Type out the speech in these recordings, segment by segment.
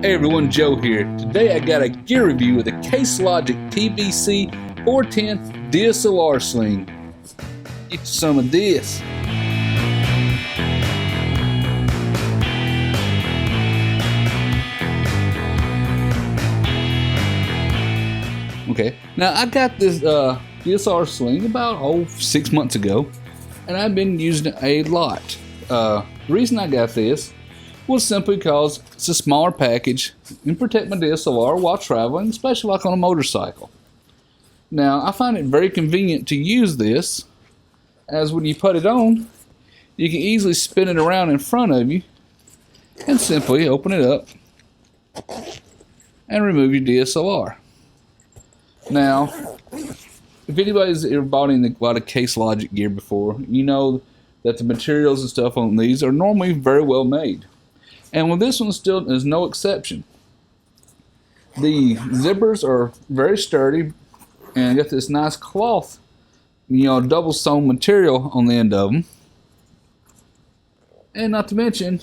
Hey everyone, Joe here. Today I got a gear review of the Case Logic TBC-410 DSLR Sling. Get you some of this. Okay, now I got this DSLR Sling about 6 months ago, and I've been using it a lot. The reason I got this was simply because it's a smaller package and protect my DSLR while traveling, especially like on a motorcycle. Now, I find it very convenient to use this, as when you put it on, you can easily spin it around in front of you and simply open it up and remove your DSLR. Now, if anybody's ever bought a lot of Case Logic gear before, you know that the materials and stuff on these are normally very well made. And with this one still is no exception. The zippers are very sturdy and got this nice cloth, double sewn material on the end of them. And not to mention,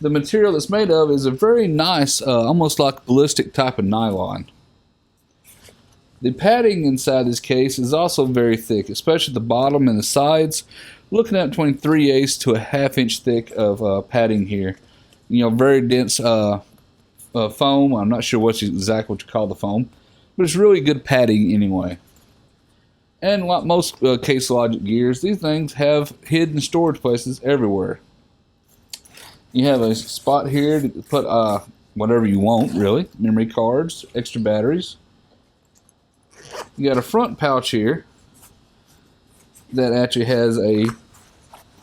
the material that's made of is a very nice, almost like ballistic type of nylon. The padding inside this case is also very thick, especially the bottom and the sides. Looking at between 3/8 to a 1/2 inch thick of padding here. Very dense foam. I'm not sure exactly what you call the foam, but it's really good padding anyway. And like most Case Logic gears, these things have hidden storage places everywhere. You have a spot here to put whatever you want, really. Memory cards, extra batteries. You got a front pouch here that actually has a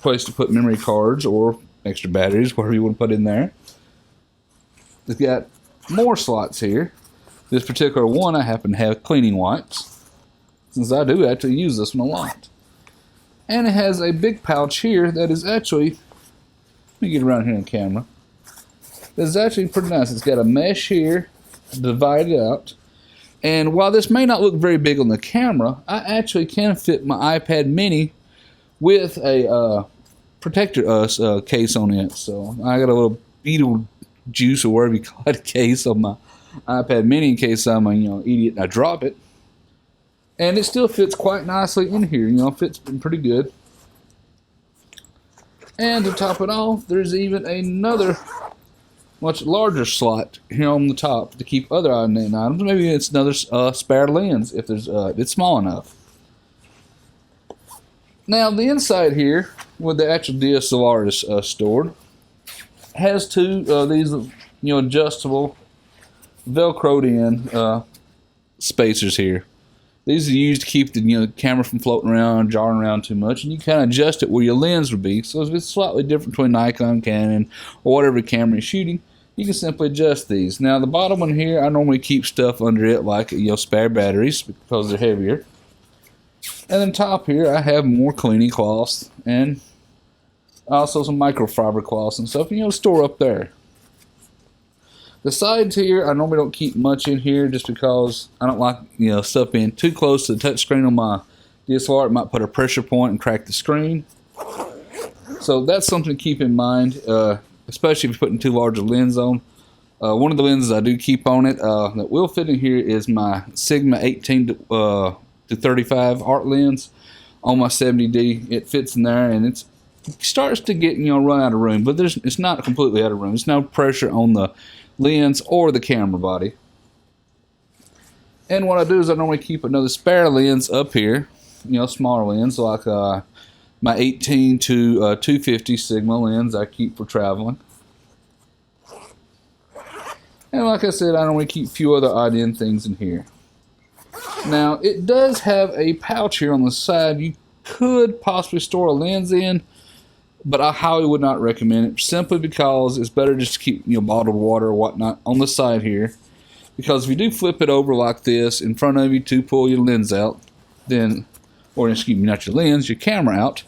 place to put memory cards or extra batteries, whatever you want to put in there. It's got more slots here. This particular one I happen to have cleaning wipes, since I do actually use this one a lot. And it has a big pouch here that is actually, let me get around here on camera, that's actually pretty nice. It's got a mesh here divided out. And while this may not look very big on the camera, I actually can fit my iPad mini with a protector case on it. So I got a little beetle juice or whatever you call it case on my iPad mini in case I'm an idiot and I drop it. And it still fits quite nicely in here. Fits pretty good. And to top it off, there's even another much larger slot here on the top to keep other items. Maybe it's another spare lens if it's small enough. Now the inside here, where the actual DSLR is stored, has two these adjustable velcroed in spacers here. These are used to keep the camera from floating around, jarring around too much, and you kind of adjust it where your lens would be. So if it's slightly different between Nikon, Canon, or whatever camera you're shooting, you can simply adjust these. Now the bottom one here, I normally keep stuff under it like spare batteries because they're heavier. And then top here, I have more cleaning cloths and also some microfiber cloths and stuff. Store up there. The sides here, I normally don't keep much in here just because I don't like stuff being too close to the touch screen on my DSLR. It might put a pressure point and crack the screen. So that's something to keep in mind, especially if you're putting too large a lens on. One of the lenses I do keep on it that will fit in here is my Sigma 18 to 35 art lens on my 70D. It fits in there and it starts to get run out of room, but it's not completely out of room. There's no pressure on the lens or the camera body. And what I do is I normally keep another spare lens up here, smaller lens like my 18 to 250 Sigma lens I keep for traveling. And like I said, I normally keep a few other odd-end things in here. Now, it does have a pouch here on the side you could possibly store a lens in, but I highly would not recommend it, simply because it's better just to keep bottled water or whatnot on the side here. Because if you do flip it over like this in front of you to pull your lens out, or excuse me, not your lens, your camera out,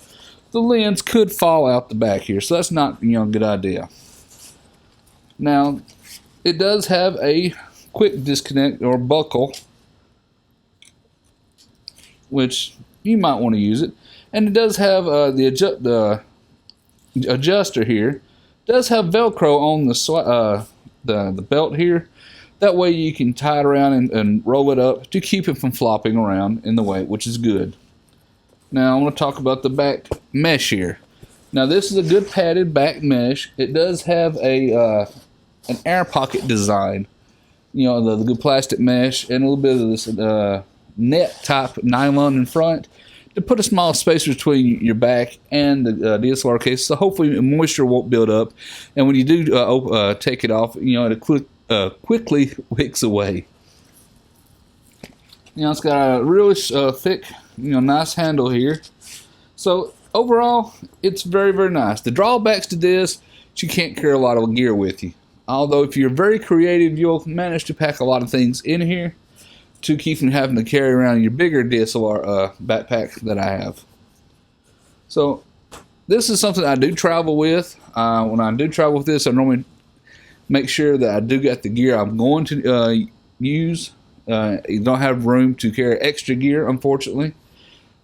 the lens could fall out the back here. So that's not a good idea. Now, it does have a quick disconnect or buckle, which you might want to use it. And it does have the adjuster here does have Velcro on the belt here. That way you can tie it around and roll it up to keep it from flopping around in the weight, which is good. Now I want to talk about the back mesh here. Now this is a good padded back mesh. It does have a an air pocket design. You know, the good plastic mesh and a little bit of this net type nylon in front to put a small space between your back and the DSLR case, so hopefully moisture won't build up. And when you do take it off, you know, it quickly wicks away. You know, it's got a really thick, you know, nice handle here. So overall, it's very, very nice. The drawbacks to this is you can't carry a lot of gear with you. Although if you're very creative, you'll manage to pack a lot of things in here to keep from having to carry around your bigger DSLR backpack that I have. So this is something I do travel with. When I do travel with this, I normally make sure that I do get the gear I'm going to use. You don't have room to carry extra gear, unfortunately,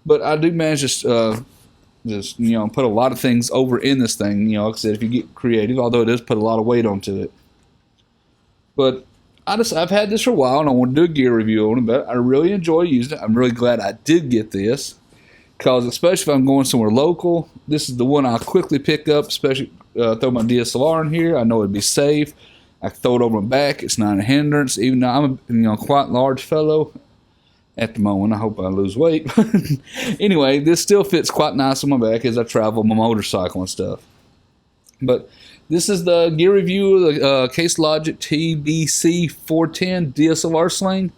but I do manage to just, you know, put a lot of things over in this thing. You know, like I said, if you get creative, although it does put a lot of weight onto it. But I've had this for a while, and I want to do a gear review on it, but I really enjoy using it. I'm really glad I did get this, because especially if I'm going somewhere local, this is the one I'll quickly pick up, especially throw my DSLR in here. I know it'd be safe. I can throw it over my back. It's not a hindrance, even though I'm a, you know, quite large fellow at the moment. I hope I lose weight. Anyway, this still fits quite nice on my back as I travel my motorcycle and stuff. But this is the gear review of the Case Logic TBC-410 DSLR Sling.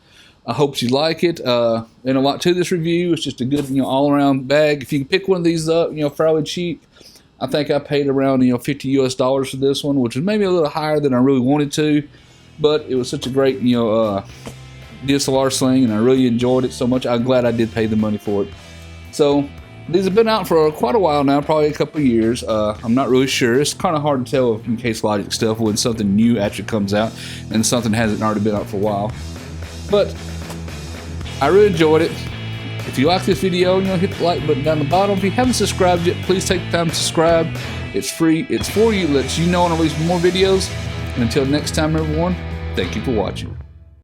I hope you like it. And a lot to this review. It's just a good, you know, all-around bag. If you can pick one of these up, you know, fairly cheap. I think I paid around, you know, $50 US for this one, which is maybe a little higher than I really wanted to. But it was such a great, you know, DSLR Sling, and I really enjoyed it so much. I'm glad I did pay the money for it. So these have been out for quite a while now, probably a couple of years. I'm not really sure. It's kind of hard to tell in Case Logic stuff when something new actually comes out and something hasn't already been out for a while. But I really enjoyed it. If you like this video, you know, hit the like button down the bottom. If you haven't subscribed yet, please take the time to subscribe. It's free. It's for you. It lets you know when I release more videos. And until next time, everyone, thank you for watching.